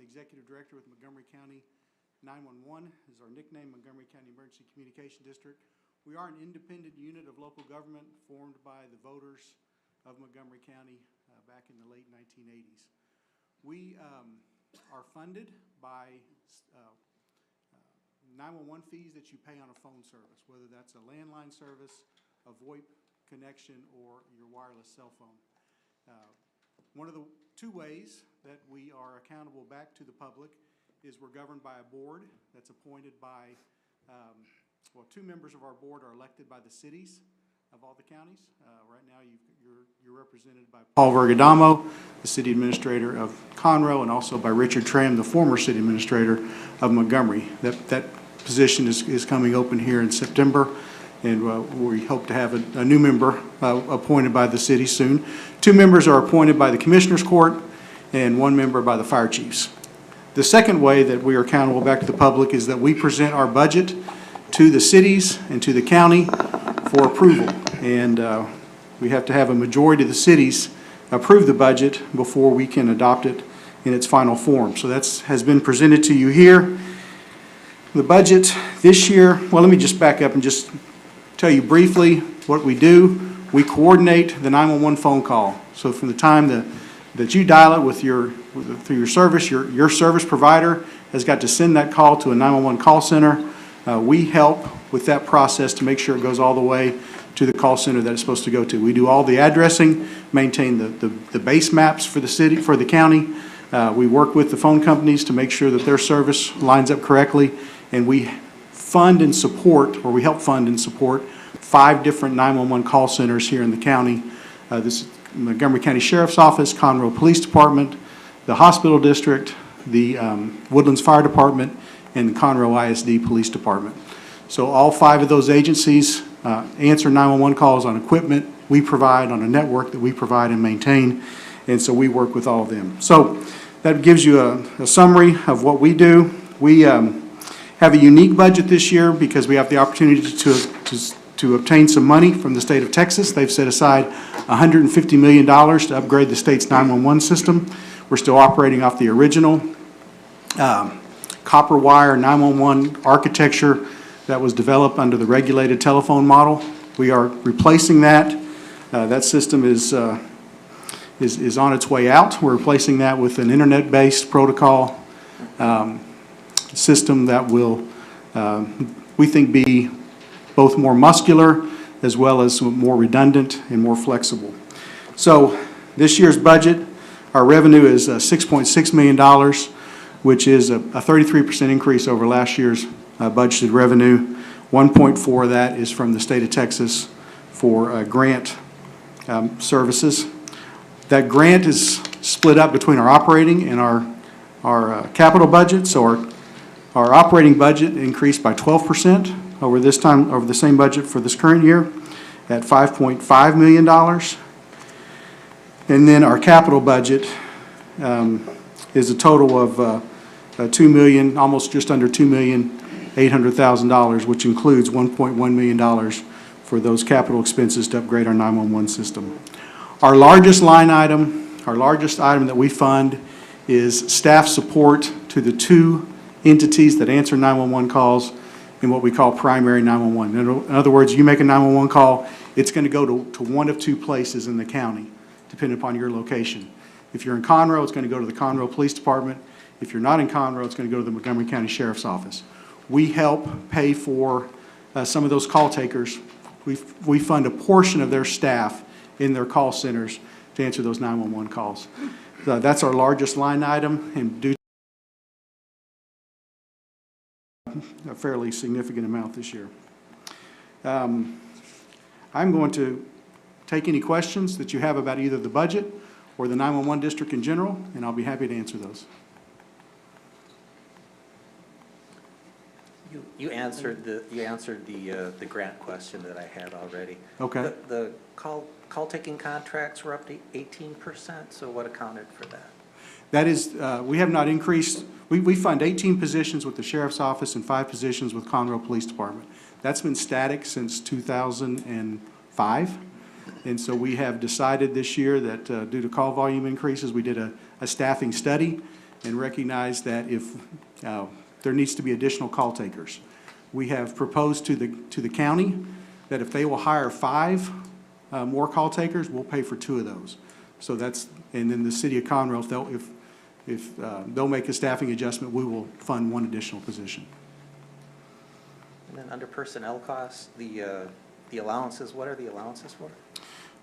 the Executive Director with Montgomery County 911, is our nickname, Montgomery County Emergency Communication District. We are an independent unit of local government formed by the voters of Montgomery County back in the late 1980s. We are funded by 911 fees that you pay on a phone service, whether that's a landline service, a VoIP connection, or your wireless cell phone. One of the two ways that we are accountable back to the public is we're governed by a board that's appointed by, well, two members of our board are elected by the cities of all the counties. Right now you're represented by Paul Vergadamo, the city administrator of Conroe, and also by Richard Tram, the former city administrator of Montgomery. That position is coming open here in September, and we hope to have a new member appointed by the city soon. Two members are appointed by the Commissioners Court and one member by the fire chiefs. The second way that we are accountable back to the public is that we present our budget to the cities and to the county for approval. And we have to have a majority of the cities approve the budget before we can adopt it in its final form. So that has been presented to you here. The budget this year, well, let me just back up and just tell you briefly what we do. We coordinate the 911 phone call. So from the time that you dial it through your service, your service provider has got to send that call to a 911 call center. We help with that process to make sure it goes all the way to the call center that it's supposed to go to. We do all the addressing, maintain the base maps for the city, for the county. We work with the phone companies to make sure that their service lines up correctly, and we fund and support, or we help fund and support 5 different 911 call centers here in the county. This is Montgomery County Sheriff's Office, Conroe Police Department, the Hospital District, the Woodlands Fire Department, and the Conroe ISD Police Department. So all 5 of those agencies answer 911 calls on equipment we provide, on a network that we provide and maintain, and so we work with all of them. So that gives you a summary of what we do. We have a unique budget this year because we have the opportunity to obtain some money from the state of Texas. They've set aside $150 million to upgrade the state's 911 system. We're still operating off the original copper wire 911 architecture that was developed under the regulated telephone model. We are replacing that. That system is on its way out. We're replacing that with an internet-based protocol system that will, we think, be both more muscular as well as more redundant and more flexible. So this year's budget, our revenue is $6.6 million, which is a 33% increase over last year's budgeted revenue. 1.4 of that is from the state of Texas for grant services. That grant is split up between our operating and our capital budget. So our operating budget increased by 12% over the same budget for this current year at $5.5 million. And then our capital budget is a total of $2 million, almost just under $2,800,000, which includes $1.1 million for those capital expenses to upgrade our 911 system. Our largest line item, our largest item that we fund is staff support to the 2 entities that answer 911 calls in what we call primary 911. In other words, you make a 911 call, it's going to go to one of 2 places in the county, depending upon your location. If you're in Conroe, it's going to go to the Conroe Police Department. If you're not in Conroe, it's going to go to the Montgomery County Sheriff's Office. We help pay for some of those call takers. We fund a portion of their staff in their call centers to answer those 911 calls. That's our largest line item, and due a fairly significant amount this year. I'm going to take any questions that you have about either the budget or the 911 district in general, and I'll be happy to answer those. You answered the grant question that I had already. Okay. The call taking contracts were up to 18%. So what accounted for that? That is, we have not increased. We fund 18 positions with the Sheriff's Office and 5 positions with Conroe Police Department. That's been static since 2005. And so we have decided this year that due to call volume increases, we did a staffing study and recognize that if there needs to be additional call takers. We have proposed to the county that if they will hire 5 more call takers, we'll pay for 2 of those. So that's, and then the city of Conroe, if they'll make a staffing adjustment, we will fund 1 additional position. And then under personnel costs, the allowances, what are the allowances for?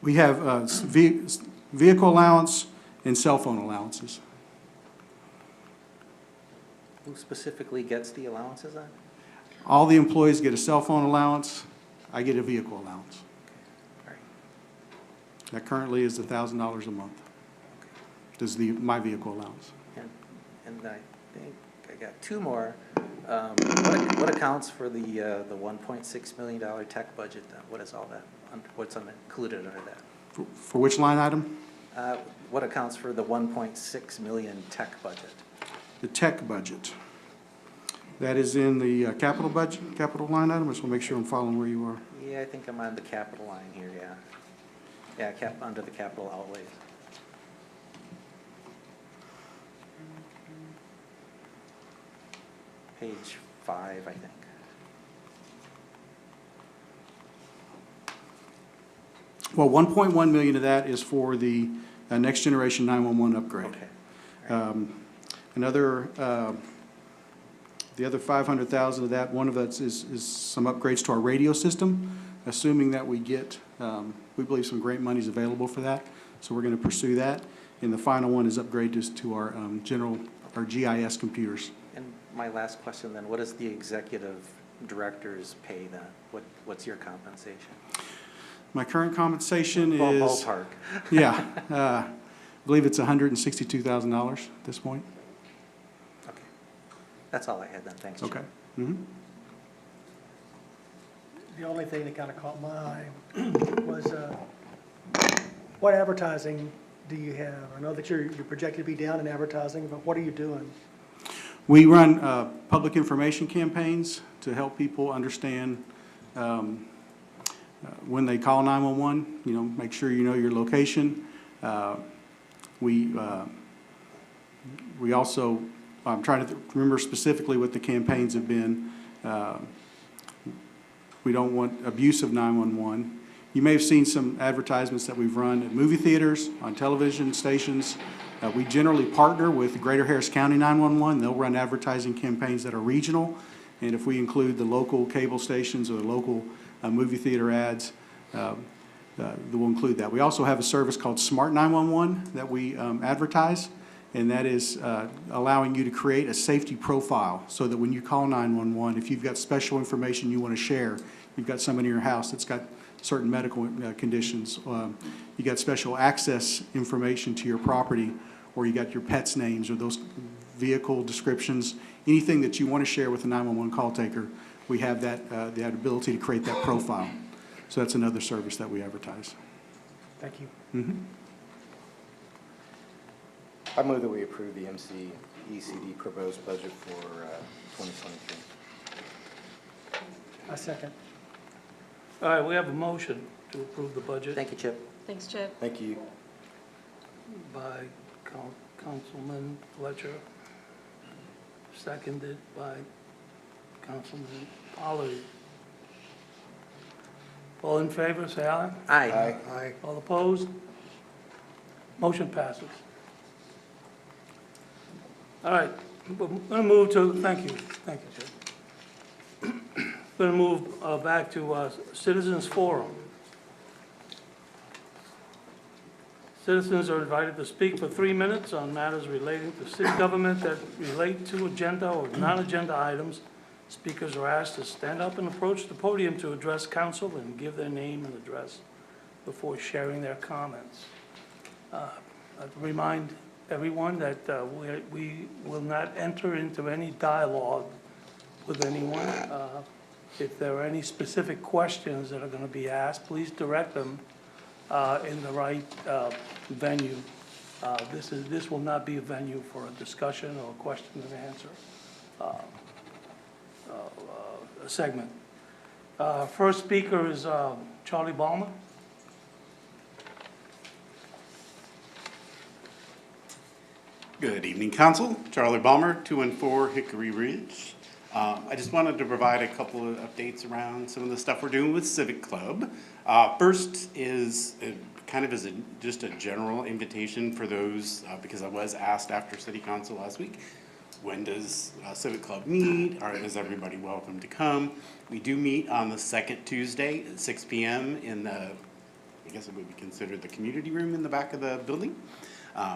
We have vehicle allowance and cell phone allowances. Who specifically gets the allowances then? All the employees get a cell phone allowance. I get a vehicle allowance. All right. That currently is $1,000 a month. Does my vehicle allowance. And I think I got 2 more. What accounts for the $1.6 million tech budget then? What is all that? What's included under that? For which line item? What accounts for the $1.6 million tech budget? The tech budget. That is in the capital budget, capital line item. I just want to make sure I'm following where you are. Yeah, I think I'm on the capital line here, yeah. Yeah, under the capital outlays. Page 5, I think. Well, 1.1 million of that is for the next generation 911 upgrade. Okay. The other 500,000 of that, one of that is some upgrades to our radio system, assuming that we get, we believe some grant money is available for that. So we're going to pursue that. And the final one is upgrades to our our GIS computers. And my last question then, what is the executive director's pay then? What's your compensation? My current compensation is... Ballpark. Yeah. I believe it's $162,000 at this point. Okay. That's all I had then. Thanks, Jim. Okay. Mm-hmm. The only thing that kind of caught my eye was what advertising do you have? I know that you're projected to be down in advertising, but what are you doing? We run public information campaigns to help people understand when they call 911, make sure you know your location. We also, I'm trying to remember specifically what the campaigns have been. We don't want abuse of 911. You may have seen some advertisements that we've run at movie theaters, on television stations. We generally partner with Greater Harris County 911. They'll run advertising campaigns that are regional. And if we include the local cable stations or the local movie theater ads, we'll include that. We also have a service called Smart 911 that we advertise, and that is allowing you to create a safety profile so that when you call 911, if you've got special information you want to share, you've got somebody in your house that's got certain medical conditions, you got special access information to your property, or you got your pets' names or those vehicle descriptions, anything that you want to share with a 911 call taker, we have that ability to create that profile. So that's another service that we advertise. Thank you. Mm-hmm. I move that we approve the ECD proposed budget for 2023. I second. All right, we have a motion to approve the budget Thank you, Chip. Thanks, Chip. Thank you. by Councilman Fletcher, seconded by Councilman Pollard. All in favor, say aye. Aye. Aye. All opposed? Motion passes. All right, we're going to move to, thank you, Chip. Going to move back to Citizens Forum. Citizens are invited to speak for 3 minutes on matters relating to city government that relate to agenda or non-agenda items. Speakers are asked to stand up and approach the podium to address council and give their name and address before sharing their comments. I'd remind everyone that we will not enter into any dialogue with anyone. If there are any specific questions that are going to be asked, please direct them in the right venue. This will not be a venue for a discussion or a question and answer segment. First speaker is Charlie Ballmer. Good evening, Council. Charlie Balmer, 214 Hickory Ridge. I just wanted to provide a couple of updates around some of the stuff we're doing with Civic Club. First is just a general invitation for those, because I was asked after City Council last week, when does Civic Club meet, or is everybody welcome to come? We do meet on the second Tuesday at 6 p.m. in the, I guess it would be considered the community room in the back of the building.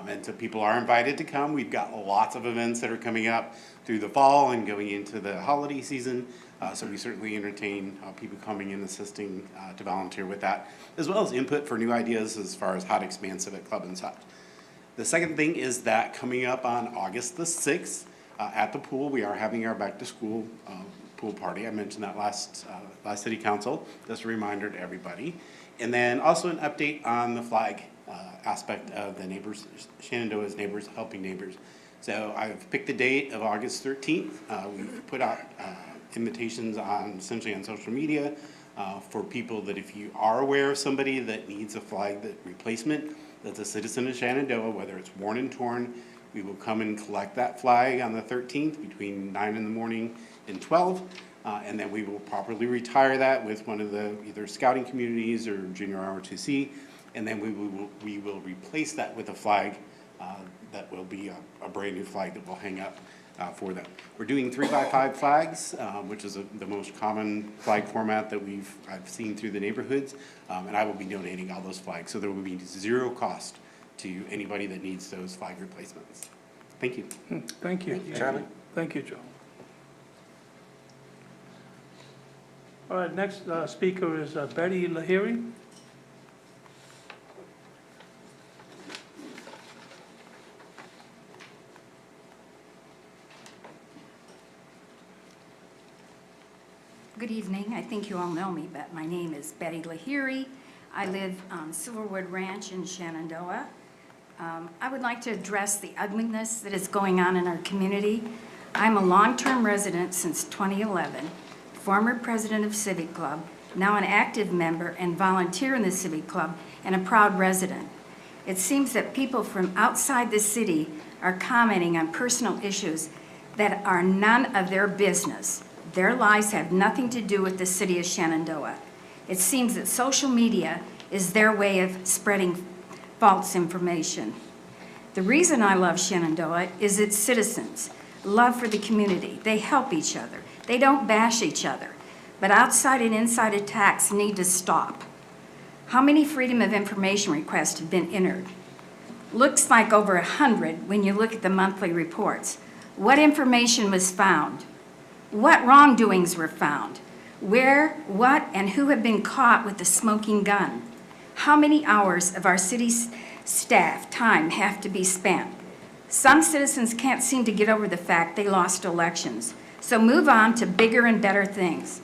And so people are invited to come. We've got lots of events that are coming up through the fall and going into the holiday season. So we certainly entertain people coming and assisting to volunteer with that, as well as input for new ideas as far as how to expand Civic Club and such. The second thing is that coming up on August the 6th at the pool, we are having our back to school pool party. I mentioned that last City Council, just a reminder to everybody. And then also an update on the flag aspect of the neighbors, Shenandoah's Neighbors Helping Neighbors. So I've picked the date of August 13th. We've put out invitations essentially on social media for people that if you are aware of somebody that needs a flag replacement, that's a citizen of Shenandoah, whether it's worn and torn, we will come and collect that flag on the 13th between 9 in the morning and 12. And then we will properly retire that with one of the either scouting communities or junior ROTC. And then we will replace that with a flag that will be a brand new flag that will hang up for them. We're doing 3x5 flags, which is the most common flag format that I've seen through the neighborhoods. And I will be donating all those flags. So there will be zero cost to anybody that needs those flag replacements. Thank you. Thank you. Charlie? Thank you, Joe. All right, next speaker is Betty Lahiri. Good evening. I think you all know me, but my name is Betty Lahiri. I live on Silverwood Ranch in Shenandoah. I would like to address the ugliness that is going on in our community. I'm a long-term resident since 2011, former president of Civic Club, now an active member and volunteer in the Civic Club, and a proud resident. It seems that people from outside the city are commenting on personal issues that are none of their business. Their lives have nothing to do with the city of Shenandoah. It seems that social media is their way of spreading false information. The reason I love Shenandoah is its citizens' love for the community. They help each other. They don't bash each other. But outside and inside attacks need to stop. How many Freedom of Information requests have been entered? Looks like over 100 when you look at the monthly reports. What information was found? What wrongdoings were found? Where, what, and who have been caught with the smoking gun? How many hours of our city's staff time have to be spent? Some citizens can't seem to get over the fact they lost elections. So move on to bigger and better things.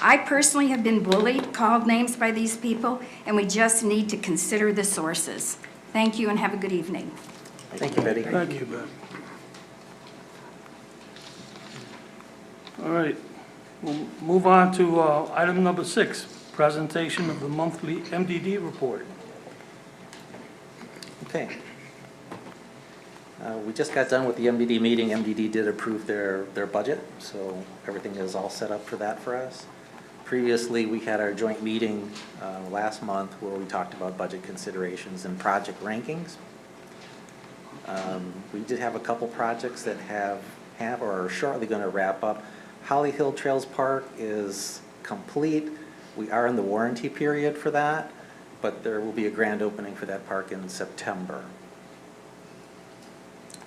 I personally have been bullied, called names by these people, and we just need to consider the sources. Thank you and have a good evening. Thank you, Betty. Thank you, Betty. All right, we'll move on to item number 6, presentation of the monthly MDD report. Okay. We just got done with the MDD meeting. MDD did approve their budget, so everything is all set up for that for us. Previously, we had our joint meeting last month where we talked about budget considerations and project rankings. We did have a couple projects that have or are shortly going to wrap up. Holly Hill Trails Park is complete. We are in the warranty period for that, but there will be a grand opening for that park in September.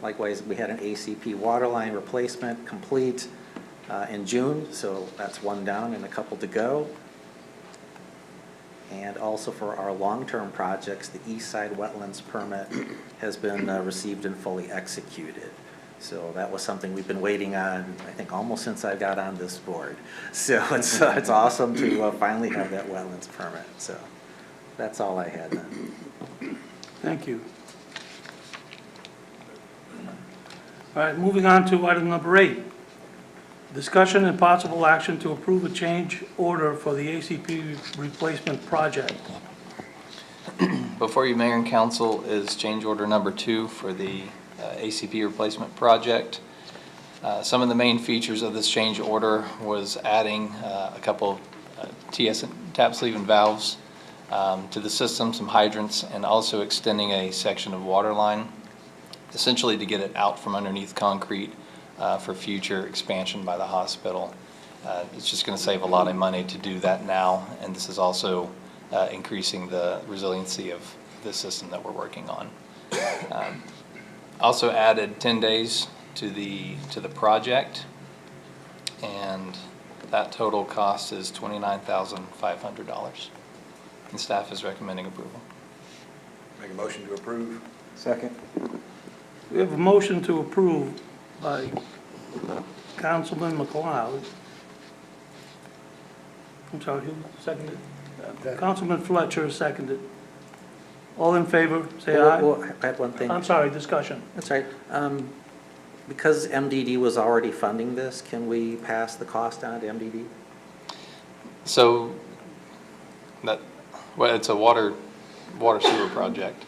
Likewise, we had an ACP water line replacement complete in June, so that's one down and a couple to go. And also for our long-term projects, the East Side Wetlands permit has been received and fully executed. So that was something we've been waiting on, I think, almost since I got on this board. So it's awesome to finally have that wetlands permit. So that's all I had then. Thank you. All right, moving on to item number 8. Discussion and possible action to approve a change order for the ACP replacement project. Before you, Mayor and Council, is change order number 2 for the ACP replacement project. Some of the main features of this change order was adding a couple of TS tap sleeve and valves to the system, some hydrants, and also extending a section of water line, essentially to get it out from underneath concrete for future expansion by the hospital. It's just going to save a lot of money to do that now, and this is also increasing the resiliency of the system that we're working on. Also added 10 days to the project, and that total cost is $29,500. And staff is recommending approval. Make a motion to approve. Second. We have a motion to approve by Councilman McLeod. I'm sorry, who seconded? Councilman Fletcher seconded. All in favor, say aye. Well, I had one thing. I'm sorry, discussion. That's right. Because MDD was already funding this, can we pass the cost on to MDD? So well, it's a water sewer project.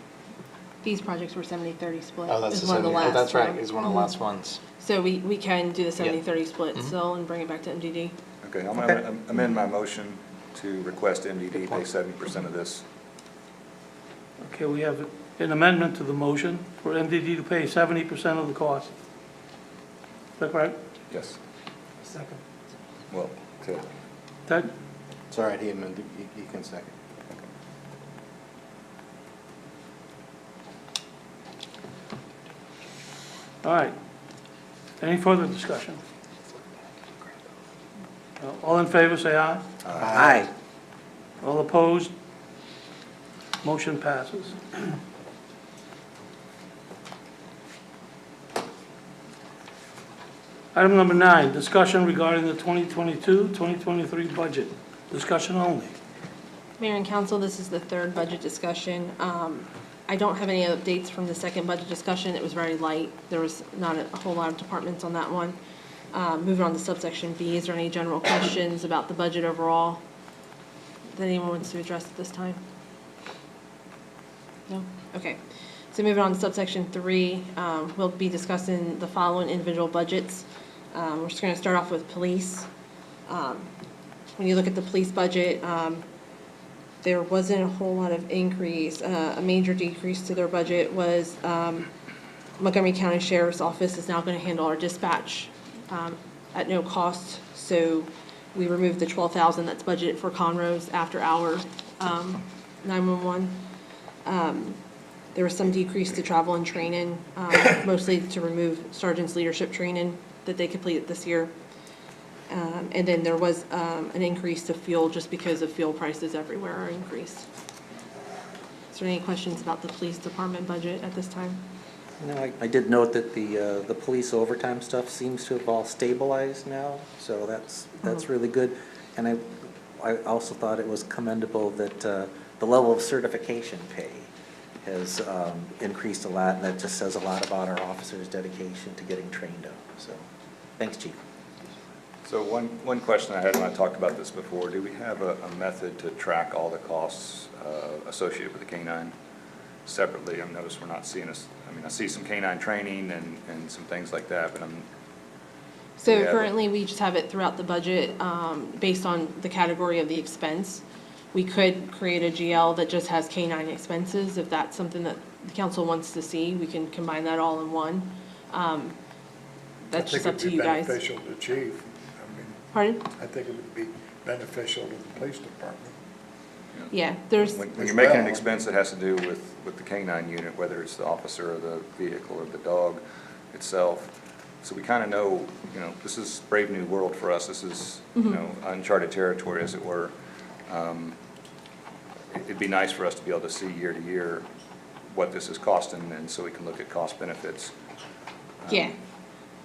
These projects were 70-30 split. Oh, that's It's the one of the 70 last. that's right. so- It's one of the last ones. So we can do the 70-30 split Mhm. still and bring it back to MDD. Okay, I'm Okay. gonna amend my motion to request MDD pay 70% of this. Okay, we have an amendment to the motion for MDD to pay 70% of the cost. Is that correct? Yes. Second. Well, to, Ted? It's all right, he amended, you can second. All right. Any further discussion? All in favor, say aye. Aye. All opposed? Motion passes. Item number 9, discussion regarding the 2022-2023 budget. Discussion only. Mayor and council, this is the third budget discussion. I don't have any updates from the second budget discussion. It was very light. There was not a whole lot of departments on that one. Moving on to subsection B, is there any general questions about the budget overall that anyone wants to address at this time? No? Okay. So moving on to subsection 3, we'll be discussing the following individual budgets. We're just going to start off with police. When you look at the police budget, there wasn't a whole lot of increase. A major decrease to their budget was Montgomery County Sheriff's Office is now going to handle our dispatch at no cost. So we removed the $12,000 that's budgeted for Conroe's after hour 911. There was some decrease to travel and training, mostly to remove sergeants' leadership training that they completed this year. And then there was an increase to fuel just because of fuel prices everywhere are increased. Is there any questions about the police department budget at this time? No, I did note that the police overtime stuff seems to have all stabilized now, so that's really good. And I also thought it was commendable that the level of certification pay has increased a lot, and that just says a lot about our officers' dedication to getting trained up. So, thanks, Chief. so one question I had when I talked about this before, do we have a method to track all the costs associated with the K-9 separately? I've noticed we're not seeing I see some K-9 training and some things like that, but So Yeah, but- currently, we just have it throughout the budget based on the category of the expense. We could create a GL that just has K-9 expenses. If that's something that the council wants to see, we can combine that all in one. That's just up to you guys. I think it'd be beneficial to chief. I mean, Pardon? I think it would be beneficial to the police department. Yeah, there's, when you're making an expense that has to do with the K-9 unit, whether it's the officer or the vehicle or the dog itself, so we kind of know, this is brave new world for us. This is, uncharted territory, as it were. It'd be nice for us to be able to see year to year what this is costing, and so we can look at cost benefits. yeah.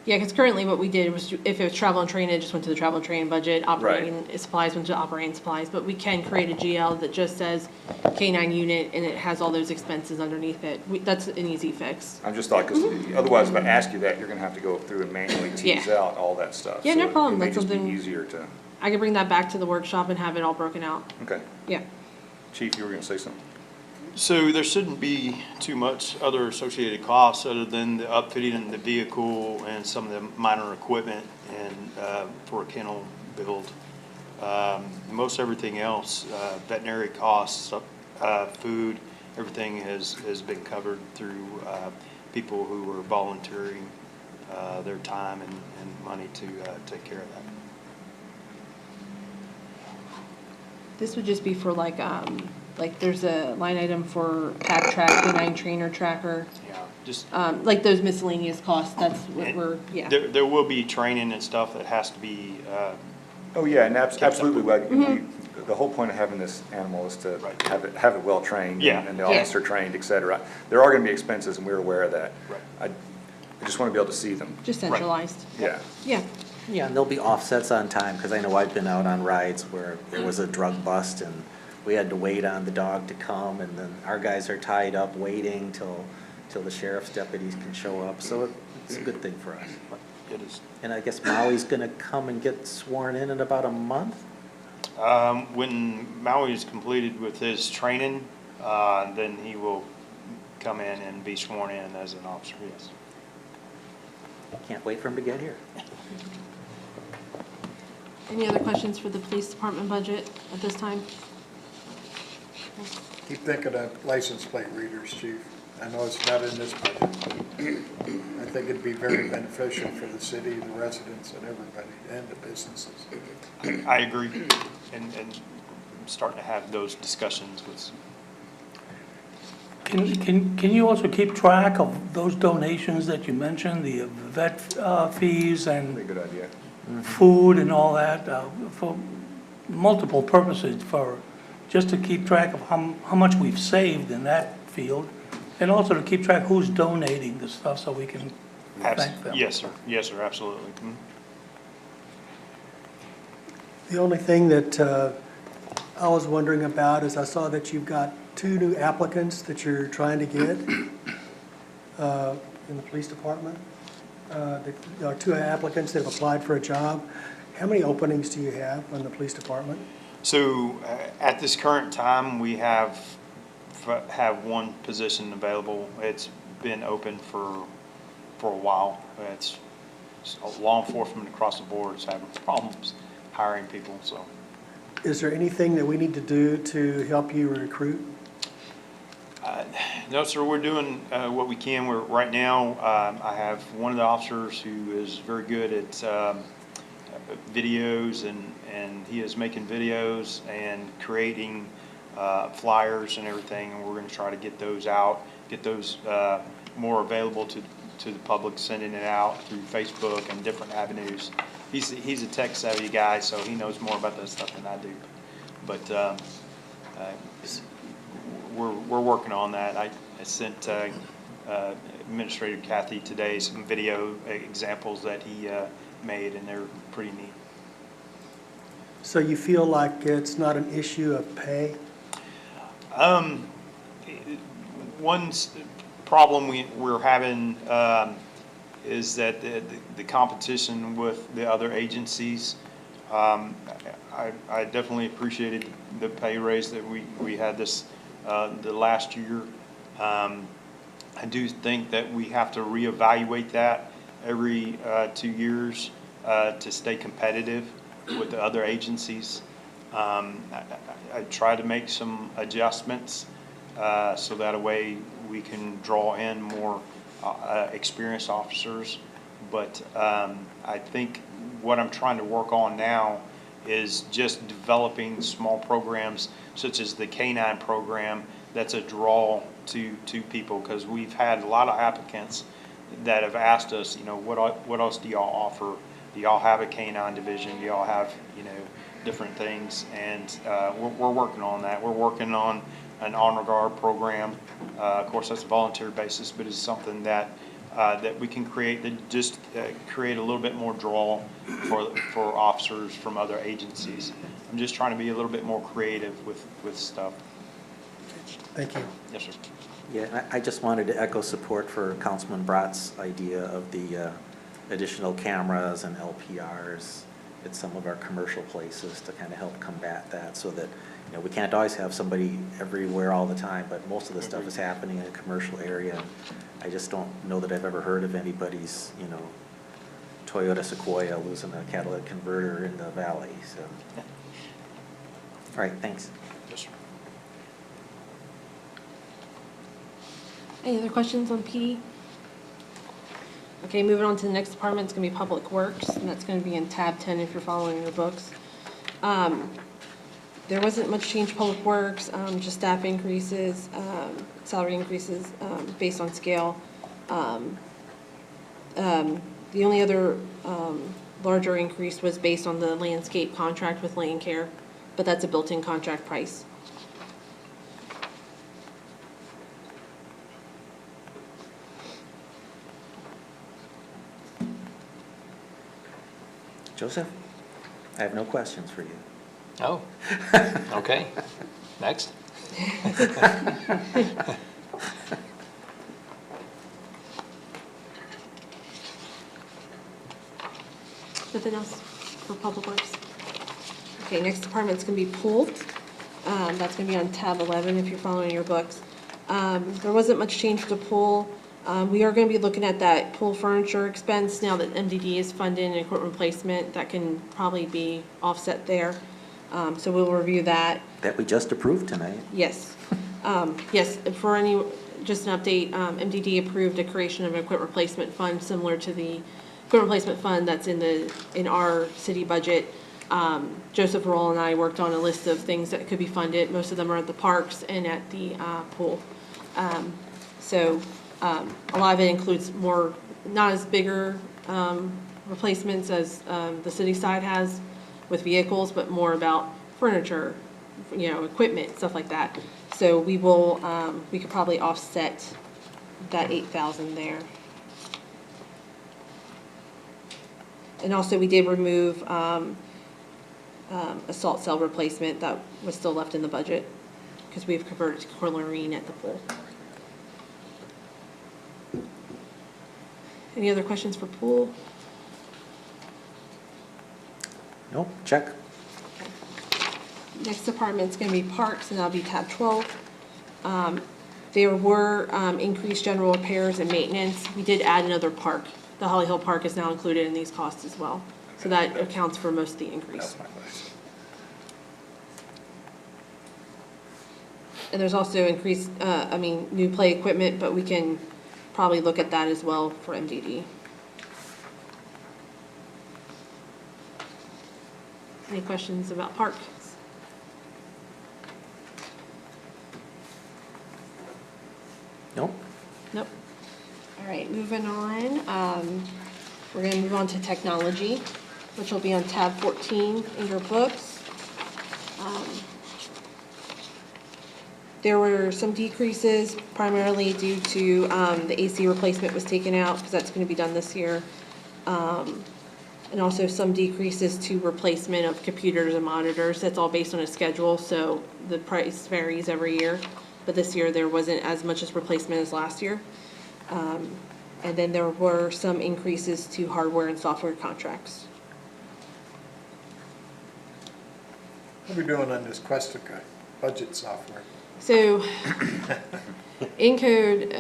Yeah, because currently what we did was, if it was travel and training, it just went to the travel and training budget. Operating supplies went to operating supplies. But we can create a GL that just says K-9 unit, and it has all those expenses underneath it. That's an easy fix. I'm just thought, because otherwise if I ask you that, you're gonna have to go through and manually tease Yeah. out all that stuff. Yeah, So no problem. It may That's just be something- easier to, I can bring that back to the workshop and have it all broken out. okay. Yeah. Chief, you were gonna say something? So there shouldn't be too much other associated costs other than the upfitting and the vehicle and some of the minor equipment and, for a kennel build. Most everything else, veterinary costs, food, everything has been covered through, people who are volunteering, their time and money to, take care of that. This would just be for like there's a line item for pack track, canine trainer tracker, Yeah, just. like those miscellaneous costs, that's what we're, yeah. There will be training and stuff that has to be, Oh, yeah, and absolutely, like, the whole point of having this animal is to Right. have it well-trained. Yeah. And the officer trained, et cetera. There are gonna be expenses, and we're aware of that. Right. I just wanna be able to see them, Just centralized, yeah. yeah. Yeah, and there'll be offsets on time, because I know I've been out on rides where there was a drug bust and we had to wait on the dog to come, and then our guys are tied up waiting till the sheriff's deputies can show up, so it's a good thing for us. it is. And I guess Maui's gonna come and get sworn in about a month? When Maui is completed with his training, then he will come in and be sworn in as an officer, yes. Can't wait for him to get here. Any other questions for the police department budget at this time? Keep thinking of license plate readers, chief. I know it's not in this budget, but I think it'd be very beneficial for the city, the residents, and everybody, and the businesses. I agree, and I'm starting to have those discussions with. Can you also keep track of those donations that you mentioned, the vet fees and Pretty good idea. food and all that, for multiple purposes, for, just to keep track of how much we've saved in that field, and also to keep track who's donating the stuff so we can thank them? Yes, sir, absolutely. The only thing that I was wondering about is I saw that you've got 2 new applicants that you're trying to get in the police department. There are 2 applicants that have applied for a job. How many openings do you have in the police department? So, at this current time, we have one position available. It's been open for a while. It's law enforcement across the board is having problems hiring people, so. Is there anything that we need to do to help you recruit? No, sir, we're doing what we can. Right now, I have one of the officers who is very good at videos, and he is making videos and creating flyers and everything, and we're going to try to get those out, get those more available to the public, sending it out through Facebook and different avenues. He's a tech savvy guy, so he knows more about that stuff than I do. But we're working on that. I sent Administrator Kathy today some video examples that he made, and they're pretty neat. So you feel like it's not an issue of pay? One problem we're having is that the competition with the other agencies. I definitely appreciated the pay raise that we had this the last year. I do think that we have to reevaluate that every 2 years to stay competitive with the other agencies. I try to make some adjustments so that a way we can draw in more experienced officers. But I think what I'm trying to work on now is just developing small programs such as the K-9 program that's a draw to people, because we've had a lot of applicants that have asked us, you know, what else do y'all offer? Do y'all have a K-9 division? Do y'all have, you know, different things? And we're working on that. We're working on an honor guard program. Of course, that's a volunteer basis, but it's something that that we can create, that just create a little bit more draw for officers from other agencies. I'm just trying to be a little bit more creative with stuff. Thank you. Yes, sir. Yeah, I just wanted to echo support for Councilman Brott's idea of the additional cameras and LPRs at some of our commercial places to kind of help combat that, so that you know, we can't always have somebody everywhere all the time, but most of the stuff is happening in a commercial area. And I just don't know that I've ever heard of anybody's, you know, Toyota Sequoia losing a catalytic converter in the valley, so. All right, thanks. Yes, sir. Any other questions on PD? Okay, moving on to the next department, it's gonna be Public Works, and that's gonna be in tab 10 if you're following your books. There wasn't much change to Public Works, just staff increases, salary increases, based on scale. The only other, larger increase was based on the landscape contract with Land Care, but that's a built-in contract price. Joseph, I have no questions for you. Oh, okay. Next. Nothing else for Public Works? Okay, next department's gonna be pool. That's gonna be on tab 11 if you're following your books. There wasn't much change to pool. We are gonna be looking at that pool furniture expense now that MDD is funding and equipment replacement. That can probably be offset there. So we'll review that. That we just approved tonight. Yes. Yes, for any, just an update, MDD approved a creation of an equipment replacement fund similar to the equipment replacement fund that's in our city budget. Joseph Roll and I worked on a list of things that could be funded. Most of them are at the parks and at the pool. So a lot of it includes more, not as bigger replacements as the city side has with vehicles, but more about furniture, you know, equipment, stuff like that. So we will, we could probably offset that 8,000 there. And also, we did remove a salt cell replacement that was still left in the budget because we've converted to chlorine at the pool. Any other questions for pool? Nope, check. Next department's gonna be parks, and that'll be tab 12. There were increased general repairs and maintenance. We did add another park. The Holly Hill Park is now included in these costs as well. So that accounts for most of the increase. And there's also increased, new play equipment, but we can probably look at that as well for MDD. Any questions about parks? Nope. Nope. All right, moving on. We're gonna move on to technology, which will be on tab 14 in your books. There were some decreases primarily due to the AC replacement was taken out because that's gonna be done this year. And also some decreases to replacement of computers and monitors. That's all based on a schedule, so the price varies every year. But this year, there wasn't as much as replacement as last year. And then there were some increases to hardware and software contracts. What are we doing on this Questica budget software? So, Encode,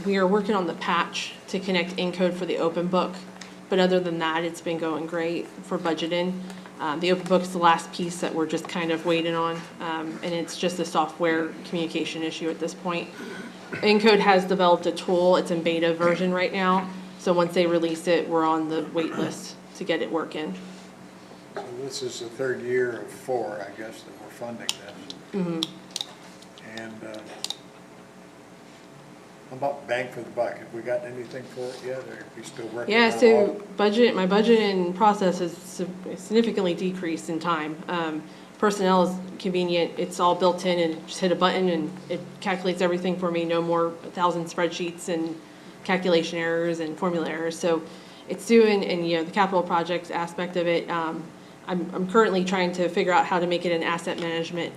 we are working on the patch to connect Encode for the open book. But other than that, it's been going great for budgeting. The open book is the last piece that we're just kind of waiting on, and it's just a software communication issue at this point. Encode has developed a tool. It's in beta version right now. So once they release it, we're on the wait list to get it working. So this is the third year of 4, I guess, that we're funding this. Mm-hmm. And how about bang for the buck? Have we gotten anything for it yet, or are we still working on Yeah, it? so my budgeting process has significantly decreased in time. Personnel is convenient, it's all built in and just hit a button and it calculates everything for me, no more 1,000 spreadsheets and calculation errors and formula errors. So it's doing, and the capital projects aspect of it, I'm currently trying to figure out how to make it an asset management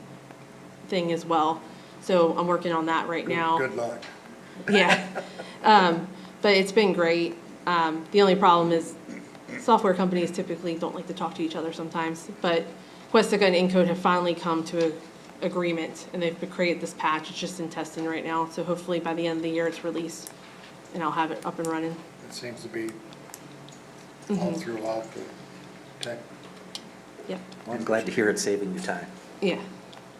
thing as well. So I'm working on that right now. Good luck. Yeah, but it's been great. The only problem is software companies typically don't like to talk to each other sometimes, but Questica and Encode have finally come to an agreement, and they've created this patch. It's just in testing right now, so hopefully by the end of the year, it's released, and I'll have it up and running. It seems to be all throughout the tech. Yep, Well, I'm glad to hear it's saving you time. yeah.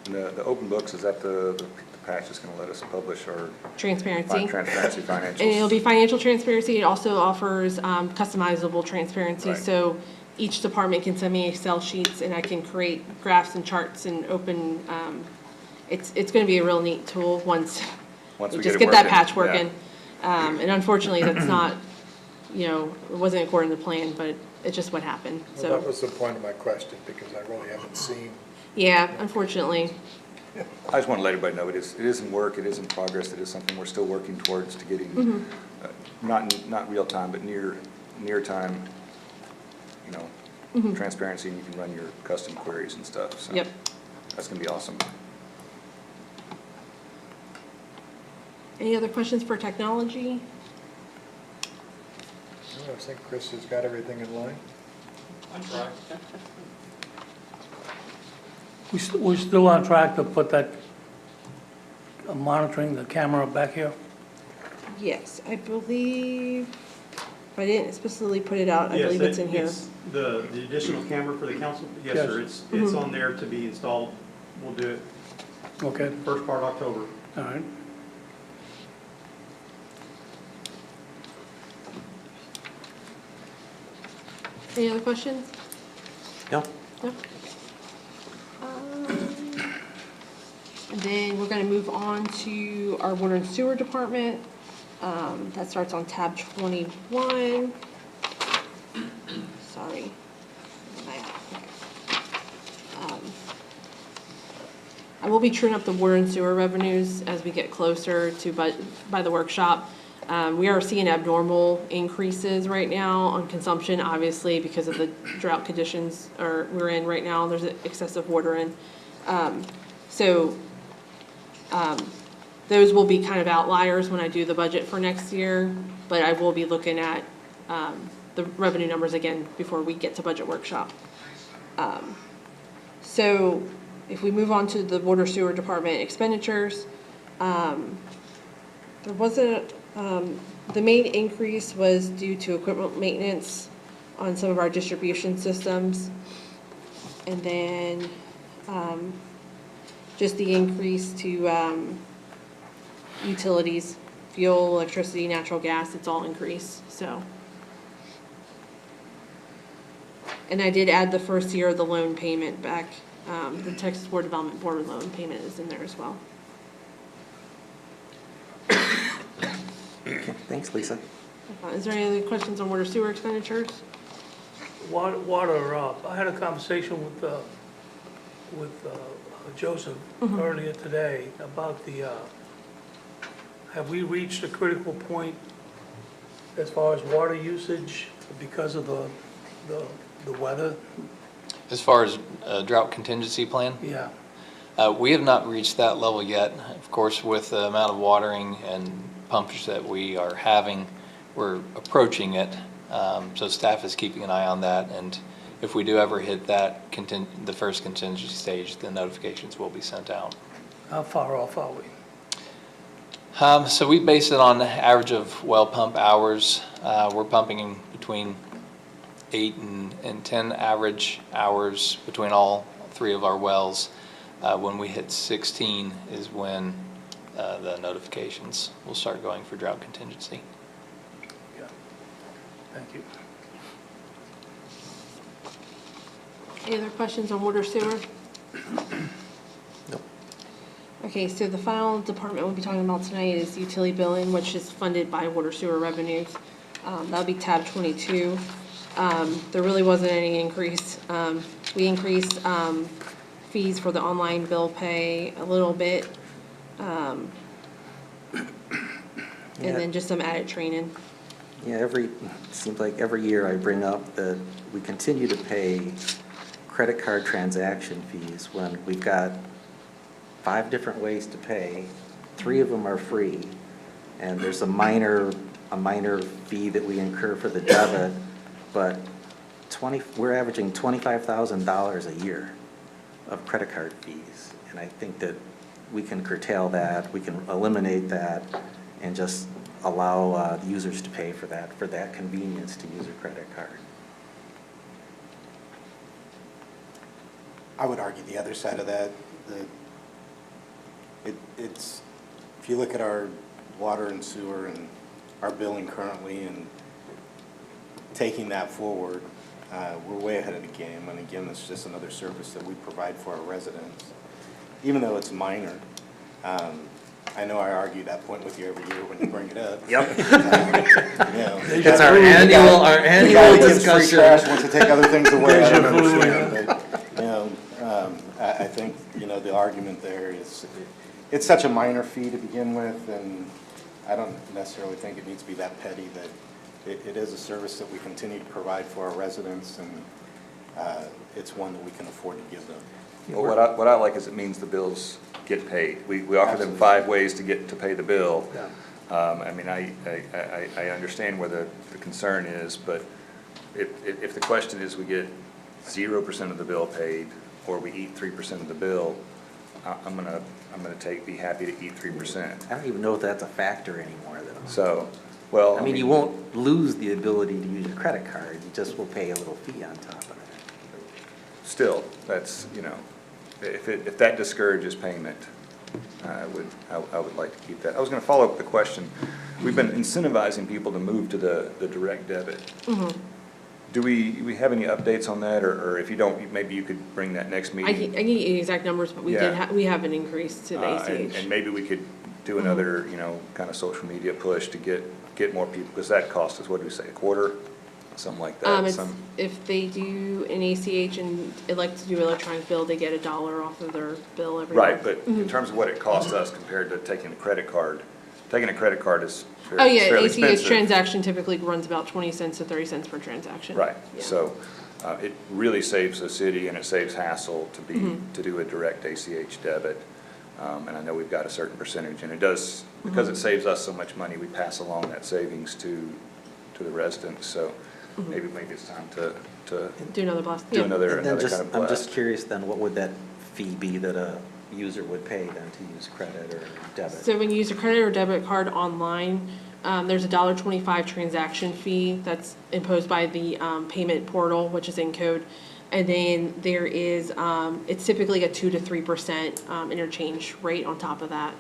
And the open books, is that the patch that's gonna let us publish our Transparency. transparency financials? And it'll be financial transparency. It also offers customizable transparency. Right. So each department can send me Excel sheets and I can create graphs and charts and open, it's gonna be a real neat tool once Once we we just get get it that working, patch yeah. working. And unfortunately, that's not, it wasn't according to plan, but it's just what happened, Well, so. that was the point of my question, because I really haven't seen. Yeah, unfortunately. I just want to let everybody know, it is in work, it is in progress, it is something we're still working towards to getting, not real time, but near time, transparency, and you can run your custom queries and stuff, so. Yep. That's gonna be awesome. Any other questions for technology? I think Chris has got everything in line. We're still on track to put that, monitoring the camera back here? Yes, I believe, if I didn't specifically put it out, I believe it's in here. The additional camera for the council, yes, Yes. sir, it's on there to be installed. We'll do it Okay, first part of October. all right. Any other questions? No? No? And then we're gonna move on to our water and sewer department. That starts on tab 21. Sorry. I will be truing up the water and sewer revenues as we get closer to by the workshop. We are seeing abnormal increases right now on consumption, obviously, because of the drought conditions we're in right now. There's excessive water in. Those will be kind of outliers when I do the budget for next year, but I will be looking at the revenue numbers again before we get to budget workshop. So if we move on to the water sewer department expenditures, there wasn't, the main increase was due to equipment maintenance on some of our distribution systems. And then just the increase to utilities, fuel, electricity, natural gas, it's all increased, so. And I did add the first year of the loan payment back. The Texas Board Development Board loan payment is in there as well. Okay, thanks, Lisa. Is there any other questions on water sewer expenditures? Water, I had a conversation with Joseph earlier today about have we reached a critical point as far as water usage because of the weather? As far as drought contingency plan? Yeah. We have not reached that level yet. Of course, with the amount of watering and pumpage that we are having, we're approaching it. So staff is keeping an eye on that, and if we do ever hit that the first contingency stage, the notifications will be sent out. How far off are we? So we base it on the average of well pump hours. We're pumping in between 8 and 10 average hours between all 3 of our wells. When we hit 16 is when the notifications will start going for drought contingency. Yeah. Thank you. Any other questions on water sewer? Nope. Okay, so the final department we'll be talking about tonight is utility billing, which is funded by water sewer revenues. That'll be tab 22. There really wasn't any increase. We increased fees for the online bill pay a little bit. And then just some added training. Yeah, it seems like every year I bring up that we continue to pay credit card transaction fees when we've got 5 different ways to pay. 3 of them are free, and there's a minor fee that we incur for the debit, but we're averaging $25,000 a year of credit card fees. And I think that we can curtail that, we can eliminate that, and just allow the users to pay for that convenience to use a credit card. I would argue the other side of that, it's, if you look at our water and sewer and our billing currently and taking that forward, we're way ahead of the game. And again, it's just another service that we provide for our residents, even though it's minor. I know I argue that point with you every year when you bring it up. Yep. It's our annual discussion. Free trash wants to take other things away. I don't understand, but, I think, the argument there is, it's such a minor fee to begin with, and I don't necessarily think it needs to be that petty, that it is a service that we continue to provide for our residents, and it's one that we can afford to give them. Well, what I like is it means the bills get paid. We offer them 5 ways to pay the bill. I mean, I understand where the concern is, but if the question is we get 0% of the bill paid, or we eat 3% of the bill, I'm gonna be happy to eat 3%. I don't even know if that's a factor anymore, though. So, well, I mean, you won't lose the ability to use your credit card, you just will pay a little fee on top of it. Still, that's, if that discourages payment, I would like to keep that. I was gonna follow up with the question. We've been incentivizing people to move to the direct debit. Mm-hmm. Do we have any updates on that, or if you don't, maybe you could bring that next meeting? I can get you exact numbers, but we have an increase to the ACH. And maybe we could do another, kind of social media push to get more people, because that costs us, what do we say, a quarter? Something like that. If they do an ACH and elect to do electronic bill, they get $1 off of their bill every month. Right, but in terms of what it costs us compared to taking a credit card is Oh, yeah, fairly ACH expensive. transaction typically runs about 20 cents to 30 cents per transaction. Right, Yeah. so it really saves the city and it saves hassle to do a direct ACH debit. And I know we've got a certain percentage, and it does, because it saves us so much money, we pass along that savings to the residents, so maybe it's time to Do another blast. do another And then kind of blast. I'm just curious then, what would that fee be that a user would pay then to use credit or debit? So when you use a credit or debit card online, there's a $1.25 transaction fee that's imposed by the payment portal, which is in code. And then there is, it's typically a 2 to 3% interchange rate on top of that.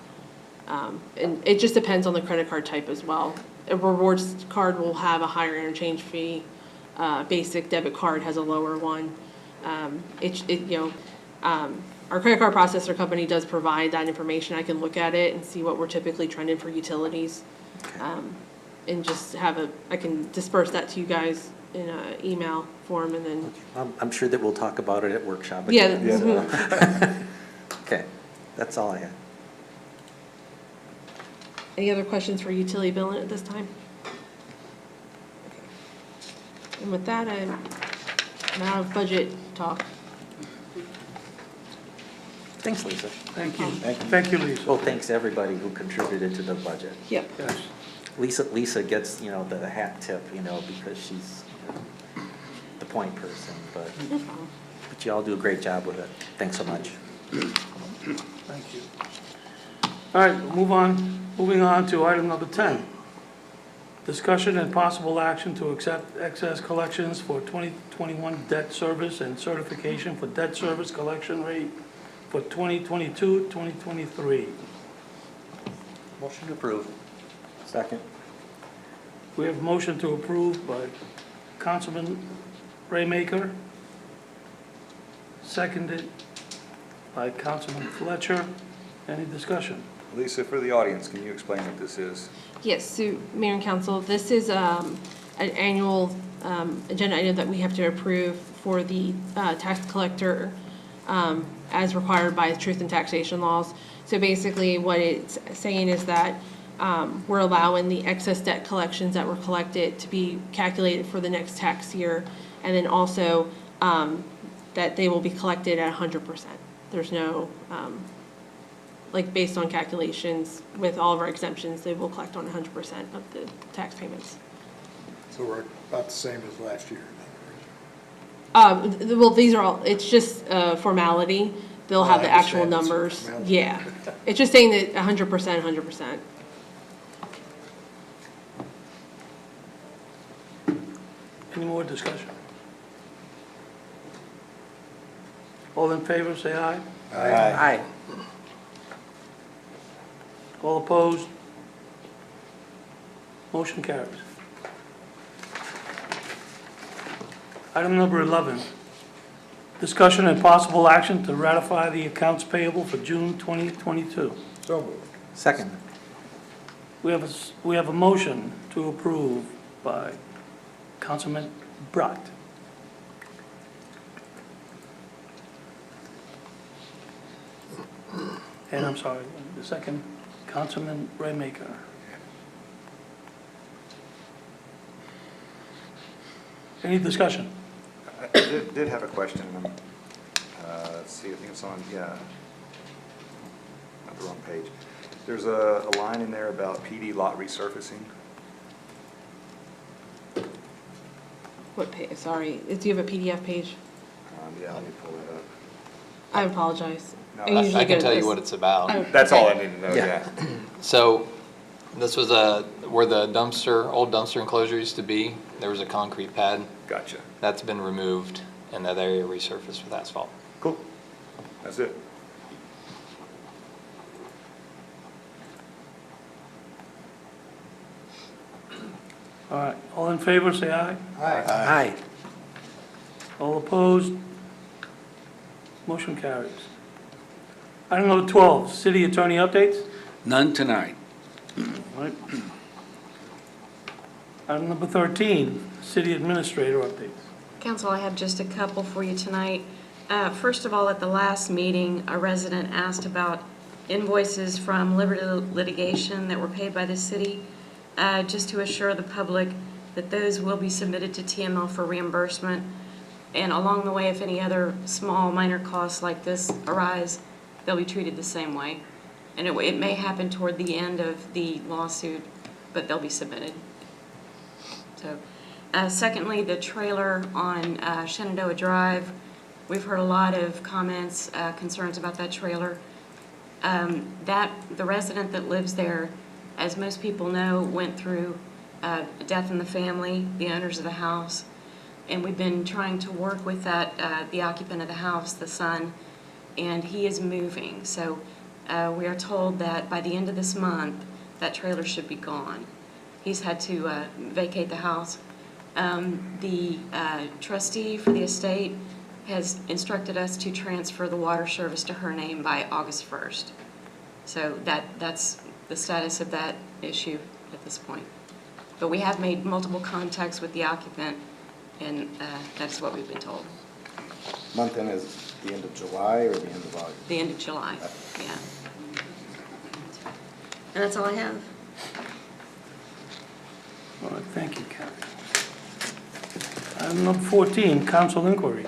And it just depends on the credit card type as well. A rewards card will have a higher interchange fee. Basic debit card has a lower one. Our credit card processor company does provide that information. I can look at it and see what we're typically trending for utilities. And just I can disperse that to you guys in an email form, and then. I'm sure that we'll talk about it at workshop Yeah. again. So. Okay, that's all I have. Any other questions for utility billing at this time? And with that, I'm out of budget talk. Thanks, Lisa. Thank you. Thank you, Lisa. Well, thanks everybody who contributed to the budget. Yep. Yes. Lisa gets, the hat tip, because she's the point person, but you all do a great job with it. Thanks so much. Thank you. All right, moving on to item number 10. Discussion and possible action to accept excess collections for 2021 debt service and certification for debt service collection rate for 2022, 2023. Motion to approve. Second. We have a motion to approve by Councilman Raymaker, seconded by Councilman Fletcher. Any discussion? Lisa, for the audience, can you explain what this is? Yes, so Mayor and Council, this is an annual agenda item that we have to approve for the tax collector as required by truth and taxation laws. So basically what it's saying is that we're allowing the excess debt collections that were collected to be calculated for the next tax year, and then also that they will be collected at 100%. There's no, based on calculations with all of our exemptions, they will collect on 100% of the tax payments. So we're about the same as last year. Well, these are all, it's just formality. They'll have the actual understand it's numbers. formality. Yeah. It's just saying that 100%. Any more discussion? All in favor, say aye. Aye. All opposed? Motion carries. Item number 11, discussion and possible action to ratify the accounts payable for June 2022. So moved. Second. We have a motion to approve by Councilman Brott. And I'm sorry, the second, Councilman Raymaker. Any discussion? I did have a question. Let's see, I think it's on, yeah, not the wrong page. There's a line in there about PD lot resurfacing. What page? Sorry. Do you have a PDF page? Yeah, let me pull that up. I apologize. No, I'm usually I good can at tell you this. what it's about. Oh, That's okay. all I need to know, yeah. So this was where the dumpster, old dumpster enclosure used to be. There was a concrete pad. Gotcha. That's been removed and that area resurfaced with asphalt. Cool. That's it. All right, all in favor, say aye. Aye. All opposed? Motion carries. Item number 12, city attorney updates. None tonight. All right. Item number 13, city administrator updates. Council, I have just a couple for you tonight. First of all, at the last meeting, a resident asked about invoices from Liberty Litigation that were paid by the city. Just to assure the public that those will be submitted to TML for reimbursement. And along the way, if any other small minor costs like this arise, they'll be treated the same way. And it may happen toward the end of the lawsuit, but they'll be submitted. So, secondly, the trailer on Shenandoah Drive, we've heard a lot of comments, concerns about that trailer. The resident that lives there, as most people know, went through a death in the family, the owners of the house, and we've been trying to work with the occupant of the house, the son, and he is moving. So we are told that by the end of this month, that trailer should be gone. He's had to vacate the house. The trustee for the estate has instructed us to transfer the water service to her name by August 1st. So that's the status of that issue at this point. But we have made multiple contacts with the occupant, and that's what we've been told. Month end is the end of July or the end of August? The end of July, yeah. And that's all I have. All right, thank you, Kathy. Item number 14, council inquiry.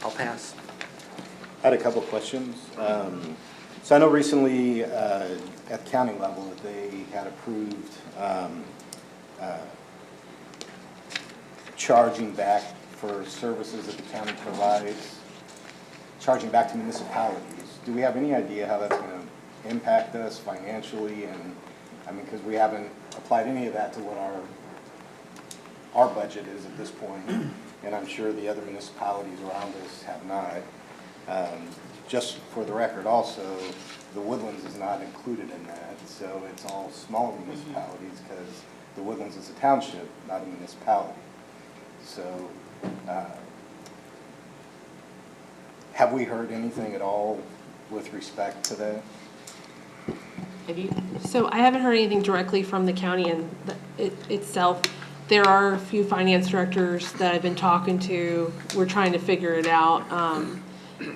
I'll pass. I had a couple questions. So I know recently at county level that they had approved charging back for services that the county provides, charging back to municipalities. Do we have any idea how that's going to impact us financially? And I mean, because we haven't applied any of that to what our budget is at this point, and I'm sure the other municipalities around us have not. Just for the record also, the Woodlands is not included in that, so it's all smaller municipalities because the Woodlands is a township, not a municipality. So have we heard anything at all with respect to that? Have you? So I haven't heard anything directly from the county and itself. There are a few finance directors that I've been talking to. We're trying to figure it out.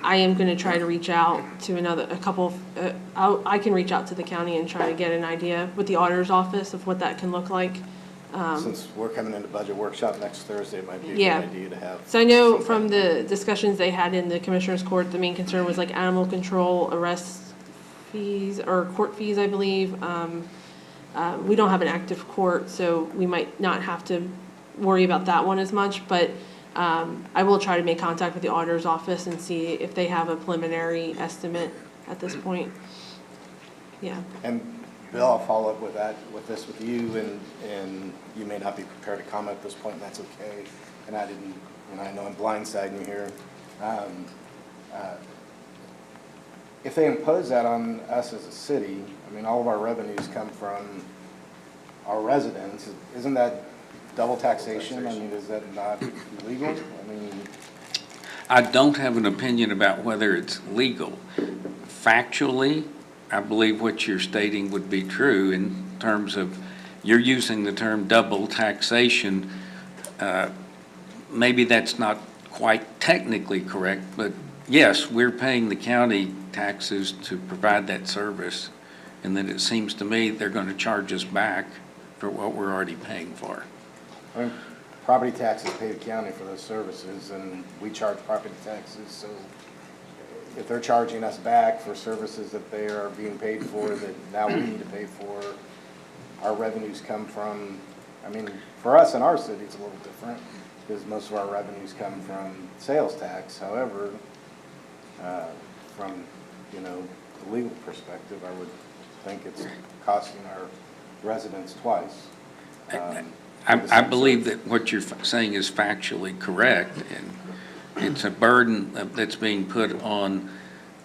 I am going to try to reach out to a couple of, I can reach out to the county and try to get an idea with the auditor's office of what that can look like. Since we're coming into budget workshop next Thursday, it might be a Yeah. good idea to have. So I know from the discussions they had in the commissioner's court, the main concern was like animal control, arrest fees, or court fees, I believe. We don't have an active court, so we might not have to worry about that one as much, but I will try to make contact with the auditor's office and see if they have a preliminary estimate at this point. Yeah. And Bill, I'll follow up with that, with you, and you may not be prepared to comment at this point, and that's okay. And I didn't, I know I'm blindsiding you here. If they impose that on us as a city, I mean, all of our revenues come from our residents. Isn't that double taxation? I mean, is that not illegal? I mean, I don't have an opinion about whether it's legal. Factually, I believe what you're stating would be true in terms of, you're using the term double taxation. Maybe that's not quite technically correct, but yes, we're paying the county taxes to provide that service. And then it seems to me they're going to charge us back for what we're already paying for. I mean, property taxes pay the county for those services, and we charge property taxes, so if they're charging us back for services that they are being paid for, that now we need to pay for, our revenues come from, I mean, for us in our city, it's a little different, because most of our revenues come from sales tax. However, from, the legal perspective, I would think it's costing our residents twice. I believe that what you're saying is factually correct, and it's a burden that's being put on